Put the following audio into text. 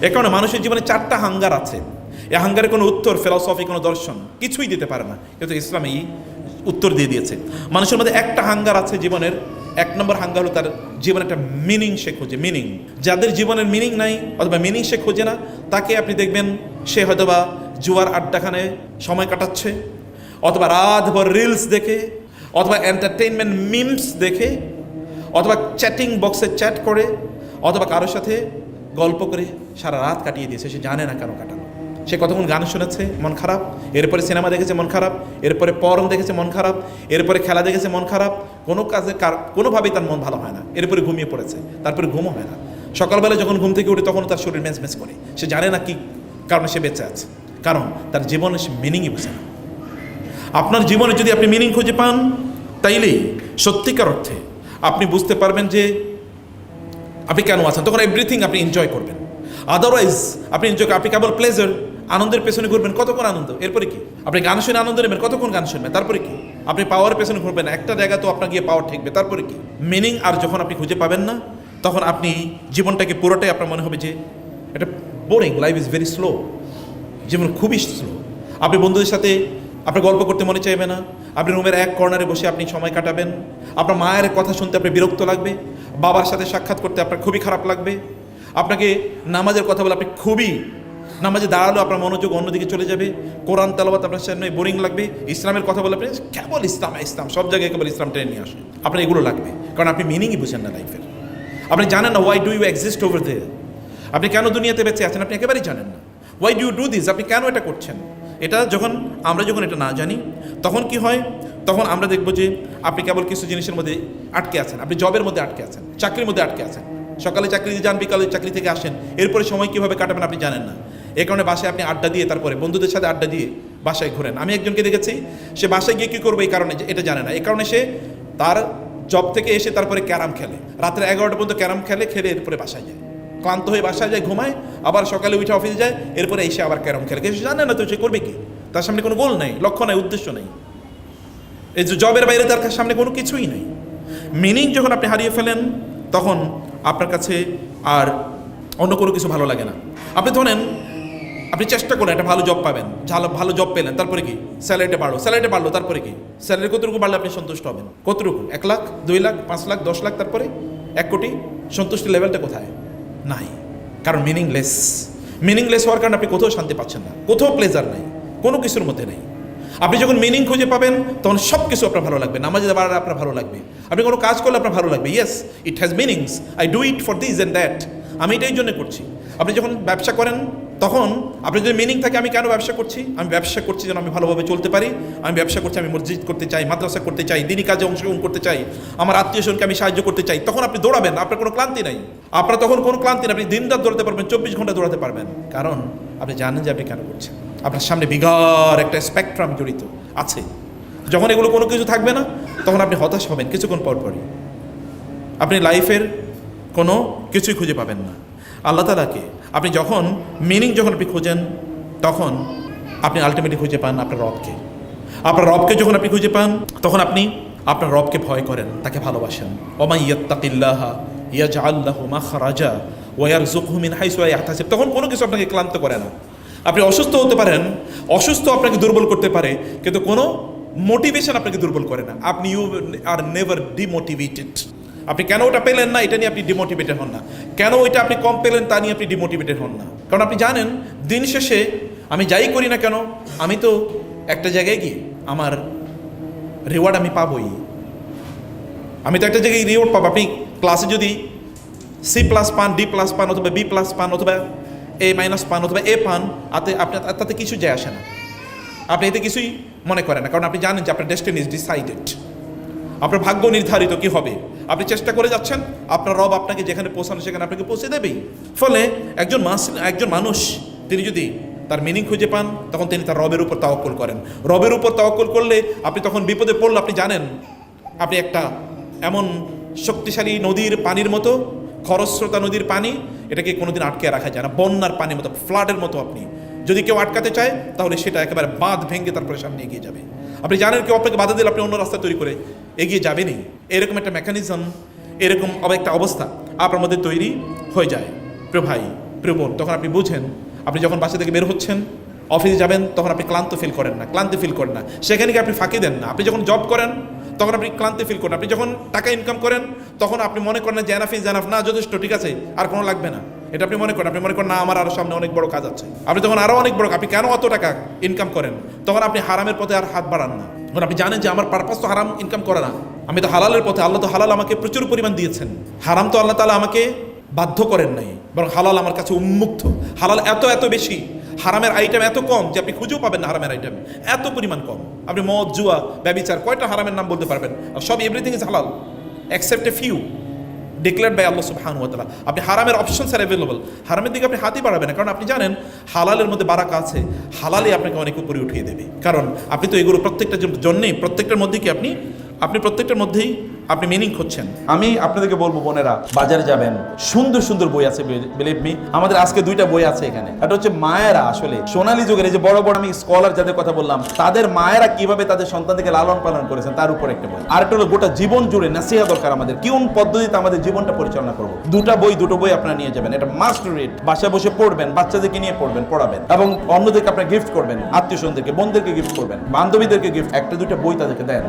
এ কারণে মানুষের জীবনে 4টা হাঙ্গার আছে। এই হাঙ্গারের কোনো উত্তর ফিলসফি, কোনো দর্শন কিছুই দিতে পারে না, কিন্তু ইসলাম এই উত্তর দিয়ে দিয়েছে। মানুষের মধ্যে একটা হাঙ্গার আছে জীবনের, 1 নম্বর হাঙ্গার হলো তার জীবনে একটা মিনিং সে খোঁজে। মিনিং, যাদের জীবনের মিনিং নাই অথবা মিনিং সে খোঁজে না, তাকে আপনি দেখবেন সে হয়তোবা জুয়ার আড্ডাখানে সময় কাটাচ্ছে, অথবা রাতভর রিলস দেখে, অথবা এন্টারটেইনমেন্ট মিমস দেখে, অথবা চ্যাটিং বক্সে চ্যাট করে, অথবা কারোর সাথে গল্প করে সারা রাত কাটিয়ে দিয়েছে, সে জানে না কেন কাটানো। সে কতক্ষণ গান শুনেছে, মন খারাপ, এরপরে সিনেমা দেখেছে, মন খারাপ, এরপরে পর্ন দেখেছে, মন খারাপ, এরপরে খেলা দেখেছে, মন খারাপ, কোনো কাজে কোনোভাবেই তার মন ভালো হয় না, এরপরে ঘুমিয়ে পড়েছে, তারপরে ঘুমও হয় না। সকালবেলা যখন ঘুম থেকে উঠে তখন তার শরীর মেস করে, সে জানে না কি কারণে সে বেঁচে আছে, কারণ তার জীবনে সে মিনিংই বুঝে না। আপনার জীবনে যদি আপনি মিনিং খুঁজে পান, তাইলেই সত্যিকার অর্থে আপনি বুঝতে পারবেন যে আপনি কেন আছেন, তখন এভরিথিং আপনি এনজয় করবেন। আদারওয়াইজ আপনি কেবল প্লেজার, আনন্দের পেছনে ঘুরবেন, কতক্ষণ আনন্দ, এরপরে কি? আপনি গান শুনে আনন্দ নেবেন, কতক্ষণ গান শুনবেন, তারপরে কি? আপনি পাওয়ারের পেছনে ঘুরবেন, একটা জায়গা তো আপনার গিয়ে পাওয়ার ঠেকবে, তারপরে কি? মিনিং আর যখন আপনি খুঁজে পাবেন না, তখন আপনি জীবনটাকে পুরোটাই আপনার মনে হবে যে এটা boring, life is very slow, জীবন খুবই স্লো। আপনি বন্ধুদের সাথে আপনার গল্প করতে মনে চাইবে না, আপনি রুমের এক কর্নারে বসে আপনি সময় কাটাবেন, আপনার মায়ের কথা শুনতে আপনার বিরক্ত লাগবে, বাবার সাথে সাক্ষাৎ করতে আপনার খুবই খারাপ লাগবে, আপনাকে নামাজের কথা বলে আপনি খুবই, নামাজে দাঁড়ালো আপনার মনোযোগ অন্যদিকে চলে যাবে, কোরআন তেলাওয়াত আপনার সামনে বোরিং লাগবে, ইসলামের কথা বলে আপনি কেবল ইসলাম ইসলাম, সব জায়গায় কেবল ইসলাম টেনে নিয়ে আসে, আপনার এগুলো লাগবে, কারণ আপনি মিনিংই বুঝেন না লাইফের। আপনি জানেন না why do you exist over there, আপনি কেন দুনিয়াতে বেঁচে আছেন আপনি একেবারেই জানেন না। Why do you do this, আপনি কেন এটা করছেন? এটা আমরা যখন এটা না জানি, তখন কি হয়? তখন আমরা দেখবো যে আপনি কেবল কিছু জিনিসের মধ্যে আটকে আছেন, আপনি জবের মধ্যে আটকে আছেন, চাকরির মধ্যে আটকে আছেন, সকালে চাকরি দিয়ে যান, বিকালে চাকরি থেকে আসেন, এরপরে সময় কীভাবে কাটাবেন আপনি জানেন না। এই কারণে বাসায় আপনি আড্ডা দিয়ে, তারপরে বন্ধুদের সাথে আড্ডা দিয়ে বাসায় ঘোরেন। আমি একজনকে দেখেছি, সে বাসায় গিয়ে কী করবে এই কারণে এটা জানে না, এই কারণে সে তার জব থেকে এসে তারপরে ক্যারাম খেলে, রাত্রে 11টা পর্যন্ত ক্যারাম খেলে, এরপরে বাসায় যায়, ক্লান্ত হয়ে বাসায় যায়, ঘুমায়, আবার সকালে উঠে অফিসে যায়, এরপরে এসে আবার ক্যারাম খেলে। সে জানে না তো সে করবে কি, তার সামনে কোনো গোল নেই, লক্ষ্য নেই, উদ্দেশ্য নেই, এই যে জবের বাইরে তার সামনে কোনো কিছুই নেই। মিনিং যখন আপনি হারিয়ে ফেলেন, তখন আপনার কাছে আর অন্য কোনো কিছু ভালো লাগে না। আপনি ধরেন আপনি চেষ্টা করেন একটা ভালো জব পাবেন, ভালো জব পেলেন, তারপরে কি? স্যালারিটা বাড়লো, তারপরে কি? স্যালারি কতটুকু বাড়লে আপনি সন্তুষ্ট হবেন? কতটুকু? 1 লাখ, 2 লাখ, 5 লাখ, 10 লাখ, তারপরে 1 কোটি? সন্তুষ্টি লেভেলটা কোথায়? নাই, কারণ মিনিংলেস হওয়ার কারণে আপনি কোথাও শান্তি পাচ্ছেন না, কোথাও প্লেজার নাই, কোনো কিছুর মধ্যে নেই। আপনি যখন মিনিং খুঁজে পাবেন, তখন সব কিছু আপনার ভালো লাগবে, নামাজে বাড়ালে আপনার ভালো লাগবে, আপনি কোনো কাজ করলে আপনার ভালো লাগবে, yes it has meanings, I do it for this and that, আমি এটাই জন্য করছি। আপনি যখন ব্যবসা করেন, তখন আপনি যদি মিনিং থাকে, আমি কেন ব্যবসা করছি? আমি ব্যবসা করছি যেন আমি ভালোভাবে চলতে পারি, আমি ব্যবসা করছি, আমি মসজিদ করতে চাই, মাদ্রাসা করতে চাই, দিনী কাজে অংশগ্রহণ করতে চাই, আমার আত্মীয় স্বজনকে আমি সাহায্য করতে চাই, তখন আপনি দৌড়াবেন, আপনার কোনো ক্লান্তি নাই, আপনার তখন কোনো ক্লান্তি নেই, আপনি দিনরাত দৌড়াতে পারবেন, 24 ঘন্টা দৌড়াতে পারবেন, কারণ আপনি জানেন যে আপনি কেন করছেন। আপনার সামনে বিঘার একটা স্পেকট্রাম জড়িত আছে। যখন এগুলো কোনো কিছু থাকবে না, তখন আপনি হতাশ হবেন কিছুক্ষণ পরপরই, আপনি লাইফের কোনো কিছুই খুঁজে পাবেন না। আল্লাহ তাআলাকে আপনি যখন আপনি খোঁজেন, তখন আপনি আলটিমেটলি খুঁজে পান আপনার রবকে যখন আপনি খুঁজে পান, তখন আপনি আপনার রবকে ভয় করেন, তাকে ভালোবাসেন। ওয়া মান ইয়াত্তাকিল্লাহা ইয়াজআল লাহু মাখরাজা ওয়া ইয়ারযুকহু মিন হাইসু লা ইয়াহতাসিব, তখন কোনো কিছু আপনাকে ক্লান্ত করে না। আপনি অসুস্থ হতে পারেন, অসুস্থ আপনাকে দুর্বল করতে পারে, কিন্তু কোনো মোটিভেশন আপনাকে দুর্বল করে না। আপনি ইউ আর নেভার ডিমোটিভেটেড। আপনি কেন ওটা পেলেন না এটা নিয়ে আপনি ডিমোটিভেটেড হন না, কেন ওইটা আপনি কম পেলেন তা নিয়ে আপনি ডিমোটিভেটেড হন না, কারণ আপনি জানেন দিন শেষে আমি যাই করি না কেন, আমি তো একটা জায়গায় গিয়ে আমার রিওয়ার্ড আমি পাবই, আমি তো একটা জায়গায় রিওয়ার্ড পাবো। আপনি ক্লাসে যদি C+ পান, D+ পান, অথবা B+ পান, অথবা A- পান, অথবা A পান, আপনার তাতে কিছু যায় আসে না, আপনি এতে কিছুই মনে করেন না, কারণ আপনি জানেন যে আপনার ডেস্টিনি ইজ ডিসাইডেড, আপনার ভাগ্য নির্ধারিত কি হবে। আপনি চেষ্টা করে যাচ্ছেন, আপনার রব আপনাকে যেখানে পৌঁছানো সেখানে আপনাকে পৌঁছে দেবেই। ফলে একজন মানুষ তিনি যদি তার মিনিং খুঁজে পান, তখন তিনি তার রবের উপর তাওয়াক্কুল করেন। রবের উপর তাওয়াক্কুল করলে আপনি তখন বিপদে পড়লে আপনি জানেন আপনি একটা এমন শক্তিশালী নদীর পানির মতো, খরস্রোতা নদীর পানি, এটাকে কোনোদিন আটকে রাখা যায় না, বন্যার পানির মতো, ফ্লাডের মতো। আপনি যদি কেউ আটকাতে চায়, তাহলে সেটা একেবারে বাঁধ ভেঙে তারপরে সামনে এগিয়ে যাবে। আপনি জানেন কেউ আপনাকে বাধা দিলে আপনি অন্য রাস্তা তৈরি করে এগিয়ে যাবেনই, এরকম একটা মেকানিজম, এরকম একটা অবস্থা আপনার মধ্যে তৈরি হয়ে যায়। প্রিয় ভাই, প্রিয় বোন, তখন আপনি বুঝেন, আপনি যখন বাসা থেকে বের হচ্ছেন, অফিসে যাবেন, তখন আপনি ক্লান্ত ফিল করেন না, সেখানে কি আপনি ফাঁকি দেন না। আপনি যখন জব করেন তখন আপনি ক্লান্তি ফিল করেন, আপনি যখন টাকা ইনকাম করেন তখন আপনি মনে করেন যে এনাফ ইজ এনাফ, না যথেষ্ট, ঠিক আছে, আর কোনো লাগবে না, এটা আপনি মনে করেন না আমার আরও সামনে অনেক বড় কাজ আছে। আপনি তখন আরও অনেক বড়, আপনি কেন অত টাকা ইনকাম করেন, তখন আপনি হারামের পথে আর হাত বাড়ান না। কারণ আপনি জানেন যে আমার পারপাস তো হারাম ইনকাম করা না, আমি তো হালালের পথে, আল্লাহ তো হালাল আমাকে প্রচুর পরিমাণ দিয়েছেন, হারাম তো আল্লাহ তাআলা আমাকে বাধ্য করেন নাই, বরং হালাল আমার কাছে উন্মুক্ত। হালাল এত বেশি, হারামের আইটেম এত কম যে আপনি খুঁজেও পাবেন না, হারামের আইটেম এত পরিমাণ কম। আপনি মদ, জুয়া, ব্যভিচার, কয়টা হারামের নাম বলতে পারবেন? আর সব এভরিথিং ইজ হালাল except a few declared by Allah সুবহানাহু ওয়া তাআলা। আপনি হারামের অপশনস আর অ্যাভেলেবল, হারামের দিকে আপনি হাতই বাড়াবেন না, কারণ আপনি জানেন হালালের মধ্যে বারাকা আছে, হালালই আপনাকে অনেক উপরে উঠিয়ে দেবে। কারণ আপনি তো এগুলো প্রত্যেকটার জন্যেই, প্রত্যেকটার মধ্যে কি আপনি প্রত্যেকটার মধ্যেই আপনি মিনিং খুঁজছেন। আমি আপনাদেরকে বলবো, বোনেরা বাজারে যাবেন, সুন্দর সুন্দর বই আছে, বিলিভ মি। আমাদের আজকে 2টা বই আছে এখানে। এটা হচ্ছে মায়েরা, আসলে সোনালী যুগের এই যে বড় বড় আমি স্কলার যাদের কথা বললাম, তাদের মায়েরা কিভাবে তাদের সন্তানদেরকে লালন পালন করেছেন তার উপর একটা বই। আর একটা হলো গোটা জীবন জুড়ে নাসিহা দরকার আমাদের, কোন পদ্ধতিতে আমাদের জীবনটা পরিচালনা করবো। দুটো বই আপনারা নিয়ে যাবেন, এটা মাস্ট রিড। বাসায় বসে পড়বেন, বাচ্চাদেরকে নিয়ে পড়াবেন, এবং অন্যদেরকে আপনারা গিফট করবেন, আত্মীয় স্বজনদেরকে, বোনদেরকে গিফট করবেন, বান্ধবীদেরকে গিফট, 1-2টা বই তাদেরকে দেন।